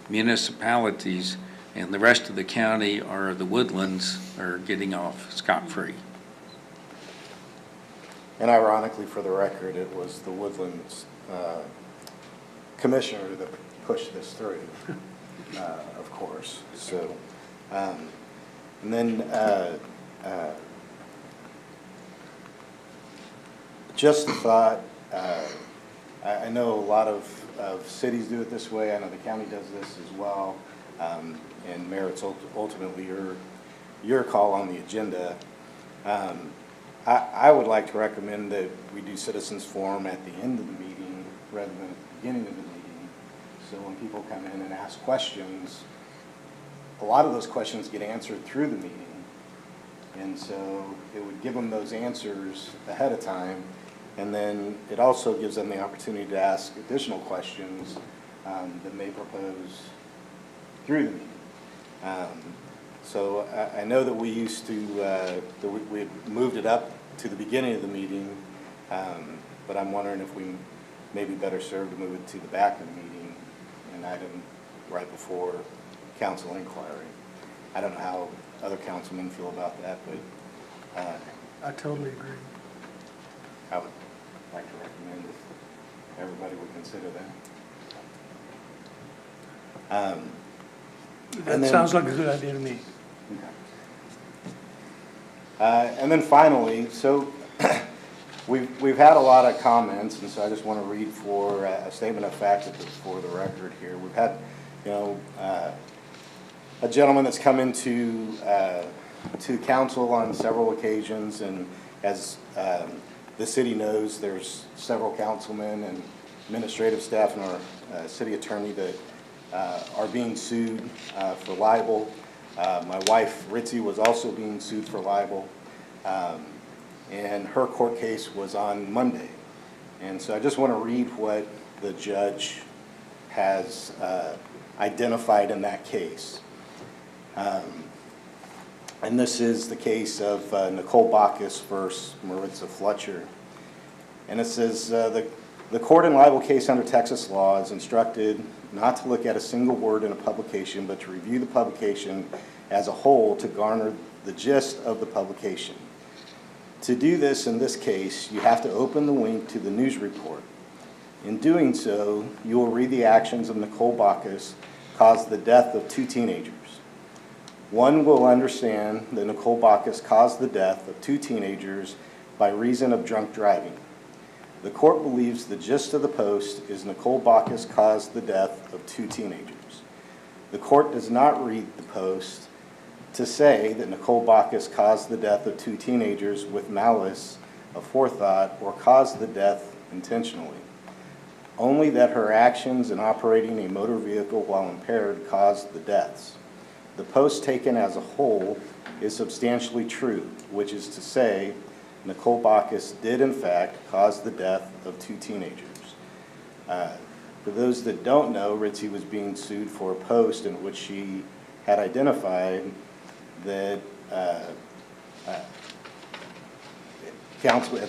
municipalities, and the rest of the county or the Woodlands are getting off scot-free. And ironically, for the record, it was the Woodlands commissioner that pushed this through, of course. So, and then just a thought, I know a lot of cities do it this way. I know the county does this as well. And Mayor, it's ultimately your call on the agenda. I would like to recommend that we do citizens forum at the end of the meeting rather than at the beginning of the meeting. So when people come in and ask questions, a lot of those questions get answered through the meeting. And so it would give them those answers ahead of time. And then it also gives them the opportunity to ask additional questions that may propose through the meeting. So I know that we used to, we had moved it up to the beginning of the meeting, but I'm wondering if we may be better served to move it to the back of the meeting, an item right before council inquiry. I don't know how other councilmen feel about that, but I totally agree. I would like to recommend if everybody would consider that. That sounds like a good idea to me. And then finally, so we've had a lot of comments, and so I just want to read for a statement of fact for the record here. We've had, a gentleman that's come into to council on several occasions, and as the city knows, there's several councilmen and administrative staff and our city attorney that are being sued for libel. My wife, Ritzy, was also being sued for libel, and her court case was on Monday. And so I just want to read what the judge has identified in that case. And this is the case of Nicole Bacchus versus Maritza Fletcher. And it says, the court in libel case under Texas law is instructed not to look at a single word in a publication, but to review the publication as a whole to garner the gist of the publication. To do this in this case, you have to open the link to the news report. In doing so, you will read the actions of Nicole Bacchus caused the death of 2 teenagers. One will understand that Nicole Bacchus caused the death of 2 teenagers by reason of drunk driving. The court believes the gist of the post is Nicole Bacchus caused the death of 2 teenagers. The court does not read the post to say that Nicole Bacchus caused the death of 2 teenagers with malice of forethought or caused the death intentionally. Only that her actions in operating a motor vehicle while impaired caused the deaths. The post taken as a whole is substantially true, which is to say Nicole Bacchus did in fact cause the death of 2 teenagers. For those that don't know, Ritzy was being sued for a post in which she had identified that at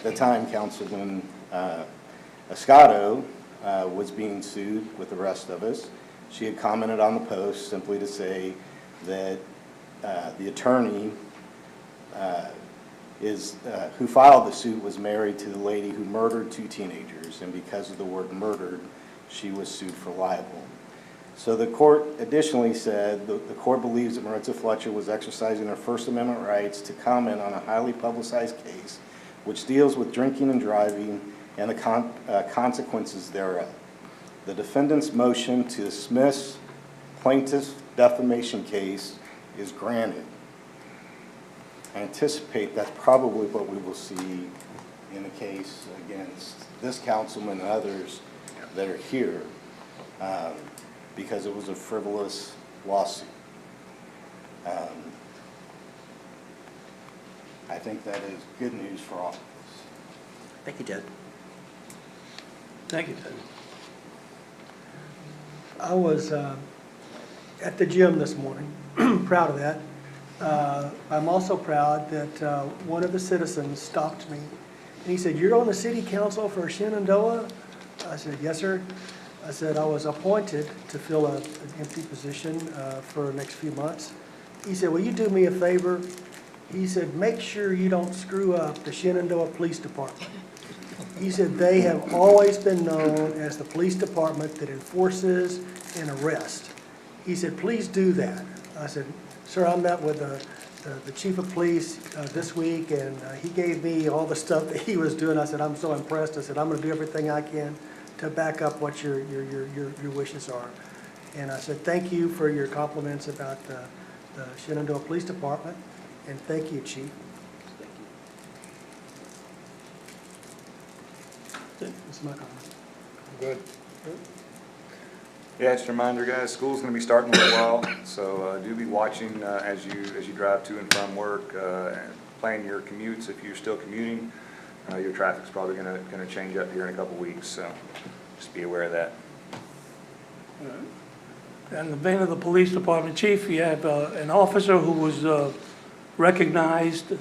the time, Councilman Escato was being sued with the rest of us. She had commented on the post simply to say that the attorney who filed the suit was married to the lady who murdered 2 teenagers, and because of the word murdered, she was sued for libel. So the court additionally said the court believes that Maritza Fletcher was exercising her First Amendment rights to comment on a highly publicized case which deals with drinking and driving and the consequences thereof. The defendant's motion to dismiss plaintiff's defamation case is granted. I anticipate that's probably what we will see in the case against this councilman and others that are here, because it was a frivolous lawsuit. I think that is good news for all of us. Thank you, Ted. Thank you, Ted. I was at the gym this morning, proud of that. I'm also proud that one of the citizens stopped me, and he said, "You're on the city council for Shenandoah?" I said, "Yes, sir." I said, "I was appointed to fill an empty position for the next few months." He said, "Will you do me a favor?" He said, "Make sure you don't screw up the Shenandoah Police Department." He said, "They have always been known as the police department that enforces and arrests." He said, "Please do that." I said, "Sir, I met with the chief of police this week, and he gave me all the stuff that he was doing." I said, "I'm so impressed." I said, "I'm going to do everything I can to back up what your wishes are." And I said, "Thank you for your compliments about the Shenandoah Police Department, and thank you, Chief." That's my comment. Good. Yeah, just a reminder, guys, school's gonna be starting in a little while, so do be watching as you drive to and from work, and plan your commutes. If you're still commuting, your traffic's probably gonna change up here in a couple weeks, so just be aware of that. In the vein of the police department, Chief, you have an officer who was recognized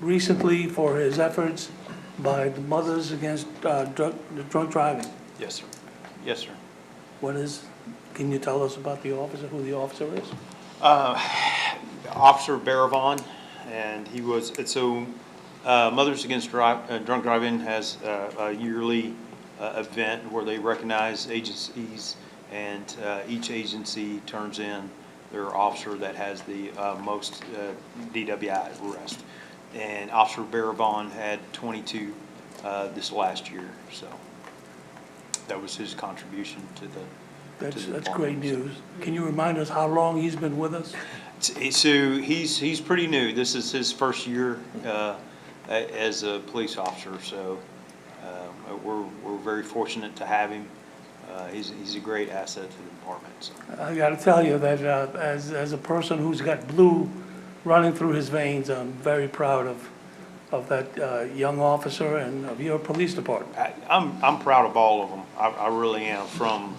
recently for his efforts by the Mothers Against Drunk Driving. Yes, sir. Yes, sir. Can you tell us about the officer, who the officer is? Officer Baravon, and he was, Mothers Against Drunk Driving has a yearly event where they recognize agencies, and each agency turns in their officer that has the most DWI arrest. And Officer Baravon had 22 this last year, so that was his contribution to the That's great news. Can you remind us how long he's been with us? So he's pretty new. This is his first year as a police officer, so we're very fortunate to have him. He's a great asset to the department. So. I got to tell you that as a person who's got blue running through his veins, I'm very proud of that young officer and of your police department. I'm proud of all of them. I really am. From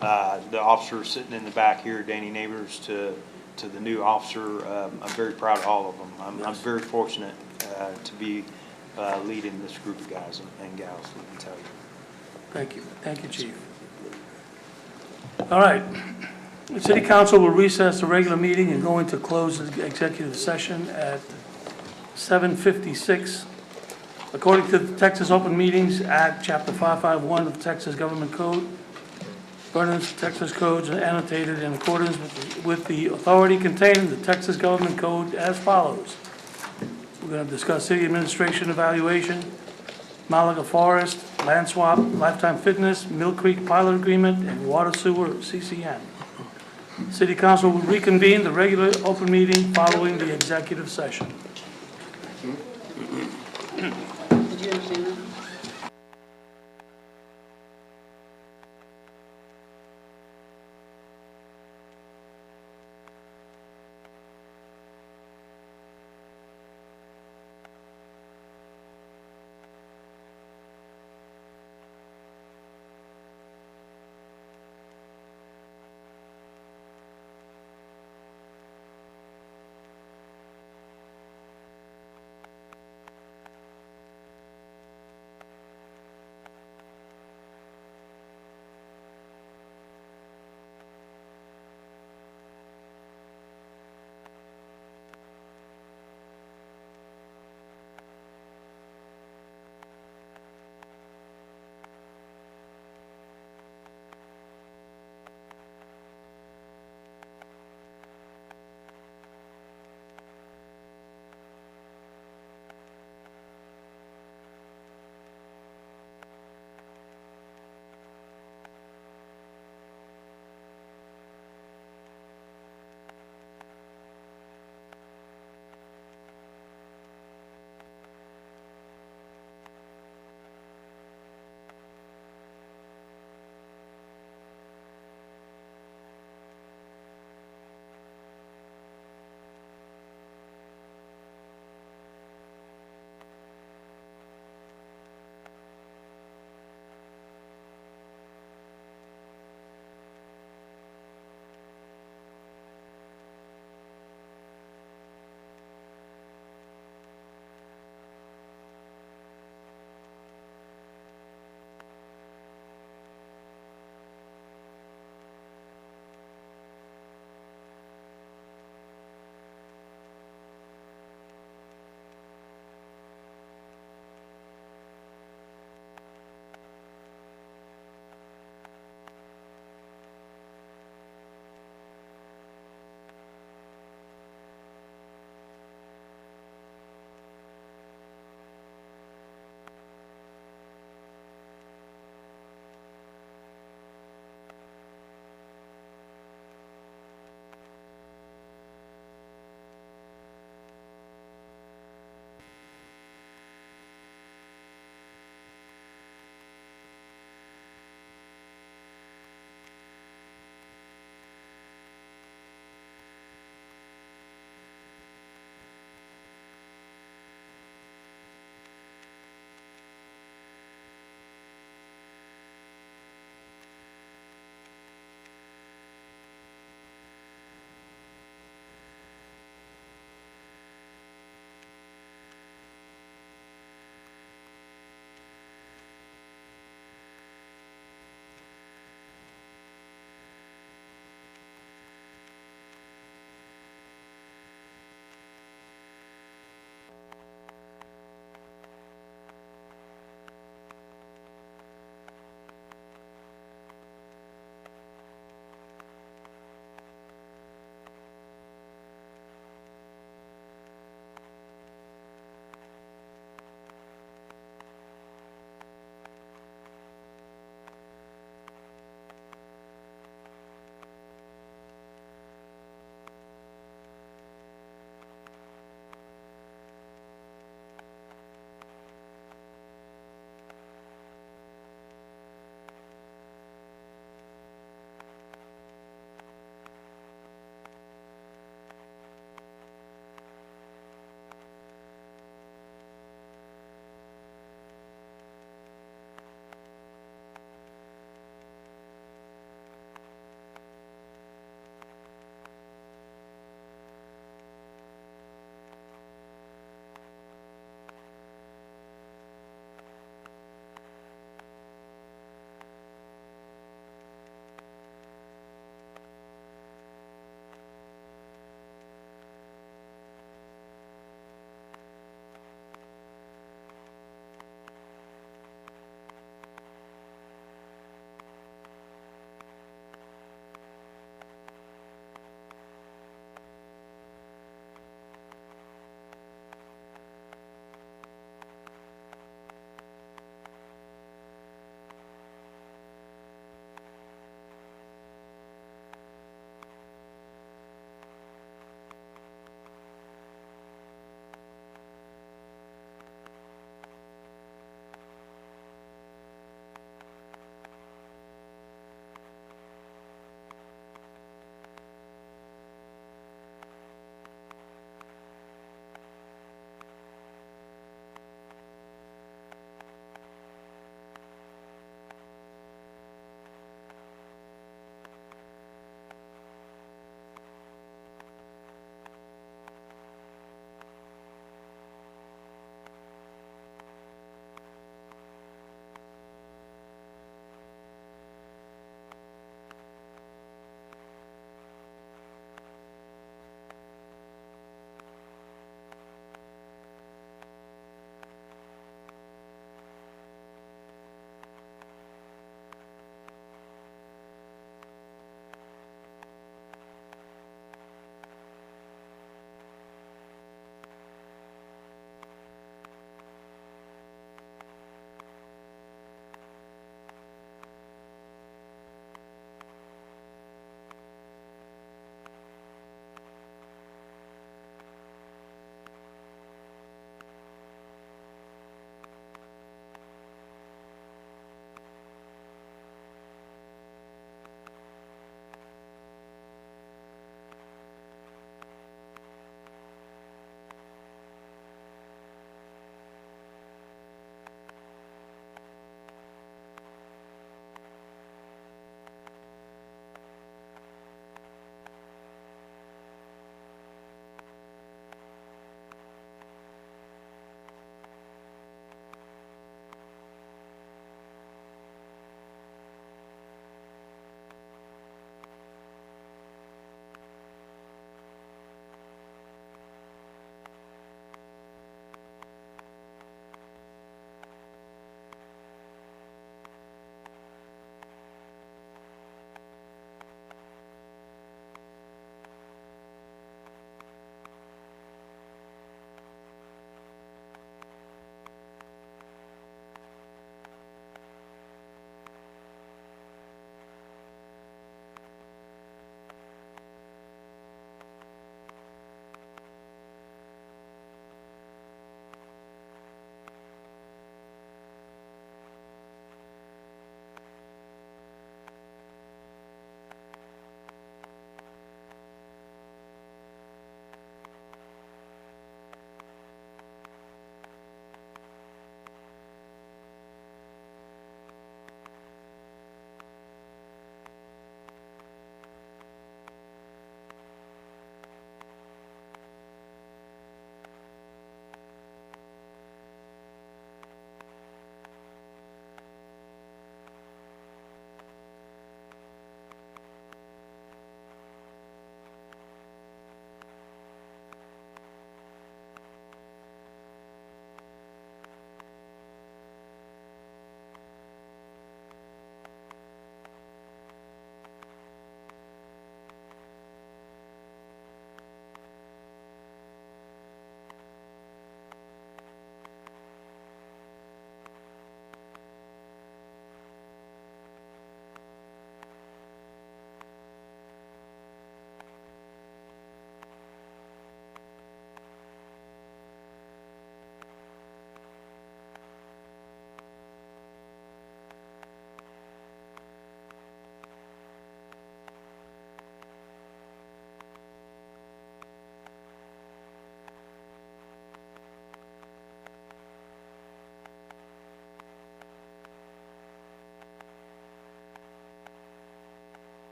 the officer sitting in the back here, Danny Neighbors, to the new officer. I'm very proud of all of them. I'm very fortunate to be leading this group of guys and gals, let me tell you. Thank you. Thank you, Chief. All right. The City Council will recess the regular meeting and go into closed executive session at 7:56. According to the Texas Open Meetings Act, Chapter 551 of the Texas Government Code, ordinance Texas codes are annotated in accordance with the authority contained in the Texas Government Code as follows. We're going to discuss city administration evaluation, Malaga Forest, land swap, Lifetime Fitness, Mill Creek pilot agreement, and water sewer CCN. City Council will reconvene the regular open meeting following the executive session. Did you understand that?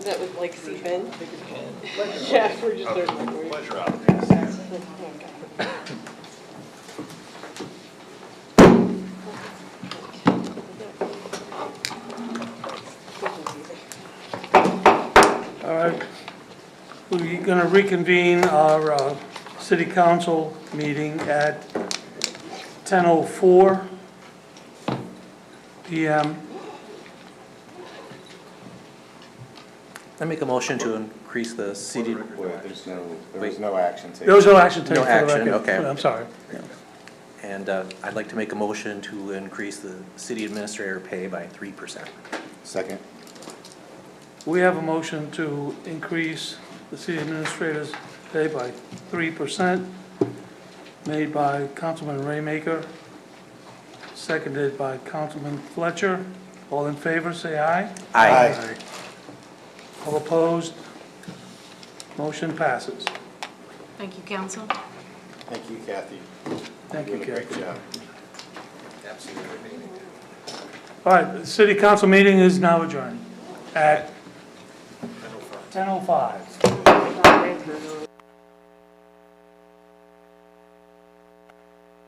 That would like seep in. Yeah, we're just learning. All right, we're going to reconvene our city council meeting at 10:04 PM. I make a motion to increase the city. Wait, there was no action taken. There was no action taken No for the action, record. okay. I'm sorry. And I'd like to make a motion to increase the city administrator pay by 3%. Second. We have a motion to increase the city administrator's pay by 3%, made by Councilman Raymaker, seconded by Councilman Fletcher. All in favor, say aye. Aye. All opposed? Motion passes. Thank you, council. Thank you, Kathy. Thank you, Doing a great Kathy. job. All right, the city council meeting is now adjourned at 10:05.